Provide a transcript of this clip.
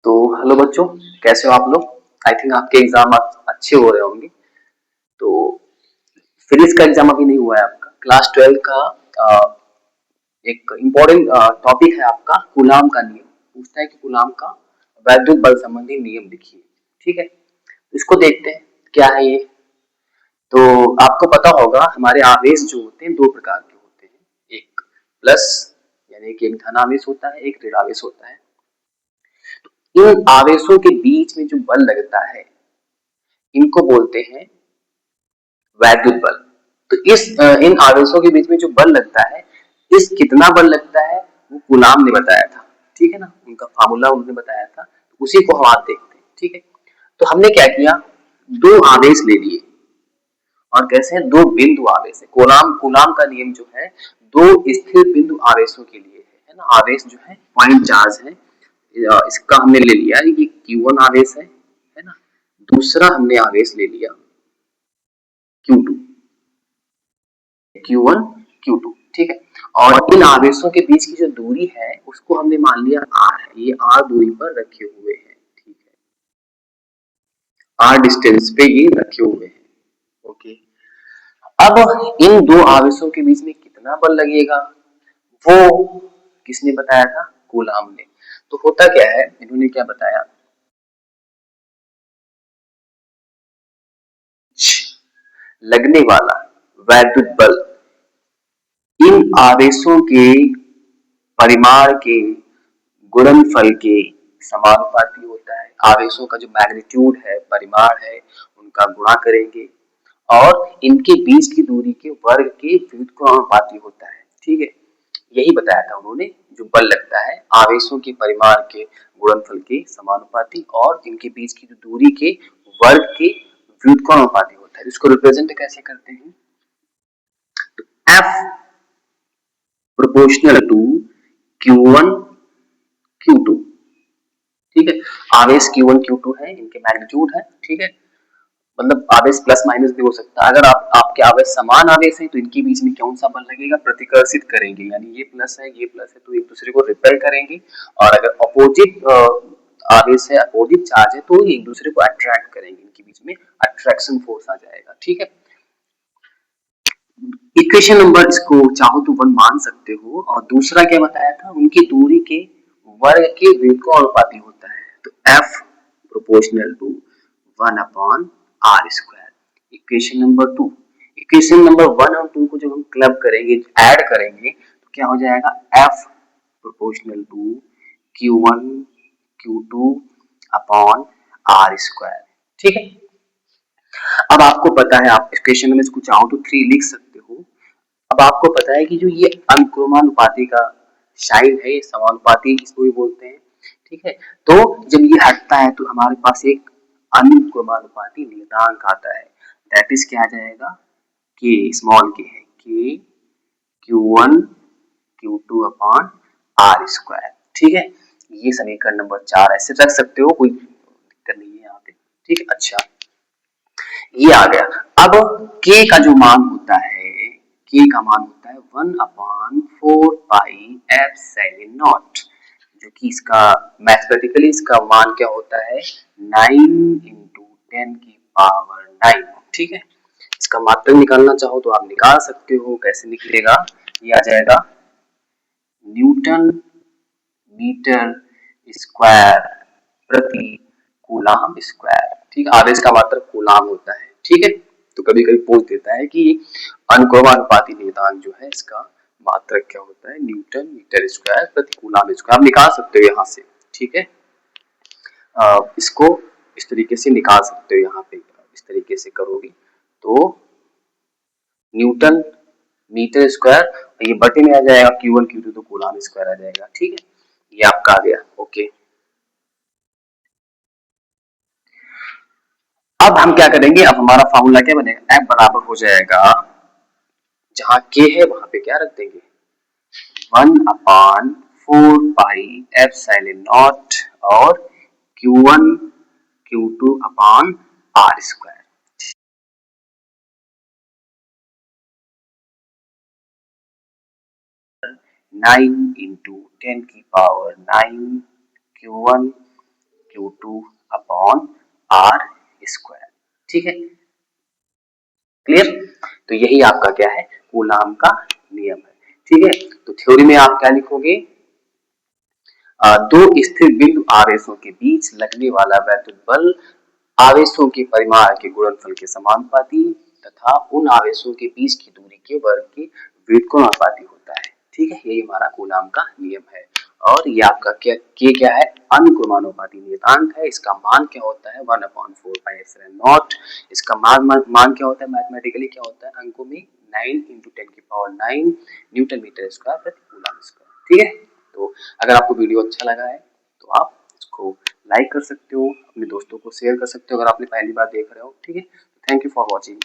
तो हेलो बच्चों, कैसे हो आप लोग। आई थिंक आपके एग्जाम अच्छे हो रहे होंगे। तो फिजिक्स का एग्जाम अभी नहीं हुआ है आपका। क्लास 12 का एक इम्पोर्टेंट टॉपिक है आपका कूलाम का नियम। पूछता है कि कूलाम का वैद्युत बल संबंधी नियम लिखिए। ठीक है, तो इसको देखते हैं क्या है ये। तो आपको पता होगा हमारे आवेश जो होते हैं दो प्रकार के होते हैं, एक प्लस यानी कि एक धनावेश होता है, एक ऋणावेश होता है। इन आवेशों के बीच में जो बल लगता है इनको बोलते हैं वैद्युत बल। तो इन आवेशों के बीच में जो बल लगता है, इस कितना बल लगता है वो कूलाम ने बताया था। ठीक है ना, उनका फार्मूला उन्होंने बताया था, तो उसी को हम आज देखते हैं। ठीक है, तो हमने क्या किया, दो आवेश ले लिए और कैसे हैं, दो बिंदु आवेश है। कूलाम कूलाम का नियम जो है दो स्थिर बिंदु आवेशों के लिए है ना। आवेश जो है पॉइंट चार्ज है। इसका हमने ले लिया कि Q1 आवेश है ना। दूसरा हमने आवेश ले लिया Q2, Q1 Q2। ठीक है, और इन आवेशों के बीच की जो दूरी है उसको हमने मान लिया R है। ये R दूरी पर रखे हुए हैं। ठीक है, R डिस्टेंस पे ये रखे हुए हैं। ओके, अब इन दो आवेशों के बीच में कितना बल लगेगा वो किसने बताया था, कूलाम ने। तो होता क्या है, इन्होंने क्या बताया, लगने वाला वैद्युत बल इन आवेशों के परिमाण के गुणनफल के समानुपाती होता है। आवेशों का जो मैग्नीट्यूड है, परिमाण है, उनका गुणा करेंगे और इनके बीच की दूरी के वर्ग के व्युत्क्रमानुपाती होता है। ठीक है, यही बताया था उन्होंने। जो बल लगता है आवेशों के परिमाण के गुणनफल के समानुपाती और इनके बीच की जो दूरी के वर्ग के व्युत्क्रमानुपाती होता है। इसको रिप्रेजेंट कैसे करते हैं, F proportional to Q1 Q2। ठीक है, आवेश Q1 Q2 है, इनके मैग्नीट्यूड है। ठीक है, मतलब आवेश प्लस माइनस भी हो सकता है। अगर आपके आवेश समान आवेश है तो इनके बीच में कौन सा बल लगेगा, प्रतिकर्षित करेंगे। यानी ये प्लस है, ये प्लस है, तो एक दूसरे को रिपेल करेंगे। और अगर अपोजिट आवेश है, अपोजिट चार्ज है, तो एक दूसरे को अट्रैक्ट करेंगे। इनके बीच में अट्रैक्शन फोर्स आ जाएगा। ठीक है, इक्वेशन नंबर इसको चाहो तो 1 मान सकते हो। और दूसरा क्या बताया था, उनकी दूरी के वर्ग के व्युत्क्रमानुपाती होता है। तो F proportional to 1 upon r square, equation number 2। Equation number 1 और 2 को जब हम क्लब करेंगे, ऐड करेंगे, तो क्या हो जाएगा, F proportional to Q1 Q2 upon r square. ठीक है, अब आपको पता है, आप इक्वेशन में इसको चाहो तो 3 लिख सकते हो। अब आपको पता है कि जो ये अनुक्रमानुपाती का साइन है, ये समानुपाती इसको भी बोलते हैं। ठीक है, तो जब ये हटता है तो हमारे पास एक अनुक्रमानुपाती नियतांक आता है। दैट इज क्या आ जाएगा, के स्मॉल के है, के Q1 Q2 upon r square. ठीक है, ये समीकरण नंबर 4 ऐसे रख सकते हो, कोई दिक्कत नहीं है यहाँ पे। ठीक है, अच्छा ये आ गया। अब k का जो मान होता है, k का मान होता है 1 अपॉन 4 पाई एप्सिलॉन नॉट, जो कि इसका मैथमेटिकली इसका मान क्या होता है, 9 इंटू 10 की पावर 9। ठीक है, इसका मात्रक निकालना चाहो तो आप निकाल सकते हो। कैसे निकलेगा, ये आ जाएगा न्यूटन मीटर स्क्वायर प्रति कूलाम स्क्वायर। ठीक, आवेश का मात्रक कूलाम होता है। ठीक है, तो कभी कभी पूछ देता है कि अनुक्रमानुपाती नियतांक जो है इसका मात्रक क्या होता है, न्यूटन मीटर स्क्वायर प्रति कूलाम स्क्वायर। आप निकाल सकते हो यहाँ से। ठीक है, इसको इस तरीके से निकाल सकते हो। यहाँ पे इस तरीके से करोगे तो न्यूटन मीटर स्क्वायर, ये बटे में आ जाएगा, Q1 Q2 तो कूलाम स्क्वायर आ जाएगा। ठीक है, ये आपका आ गया। ओके, अब हम क्या करेंगे, अब हमारा फॉर्मूला क्या बनेगा, F बराबर हो जाएगा, जहां K है वहां पे क्या रख देंगे, 1 अपॉन 4 पाई एप्सिलॉन नॉट और Q1 Q2 upon r square. 9 into 10 की power 9 Q1 Q2 upon R square. ठीक है, क्लियर। तो यही आपका क्या है, कूलाम का नियम है। ठीक है, तो थ्योरी में आप क्या लिखोगे, दो स्थिर बिंदु आवेशों के बीच लगने वाला वैद्युत बल आवेशों के परिमाण के गुणनफल के समानुपाती तथा उन आवेशों के बीच की दूरी के वर्ग के व्युत्क्रमानुपाती होता है। ठीक है, यही हमारा कूलाम का नियम है। और ये आपका क्या है, अनुक्रमानुपाती नियतांक है। इसका मान क्या होता है, 1/4πε0। इसका मान क्या होता है, मैथमेटिकली क्या होता है, अंकों में 9 × 10⁹ न्यूटन मीटर स्क्वायर प्रति कूलम स्क्वायर। ठीक है, तो अगर आपको वीडियो अच्छा लगा है तो आप इसको लाइक कर सकते हो, अपने दोस्तों को शेयर कर सकते हो अगर आपने पहली बार देख रहे हो। ठीक है, थैंक यू फॉर वॉचिंग।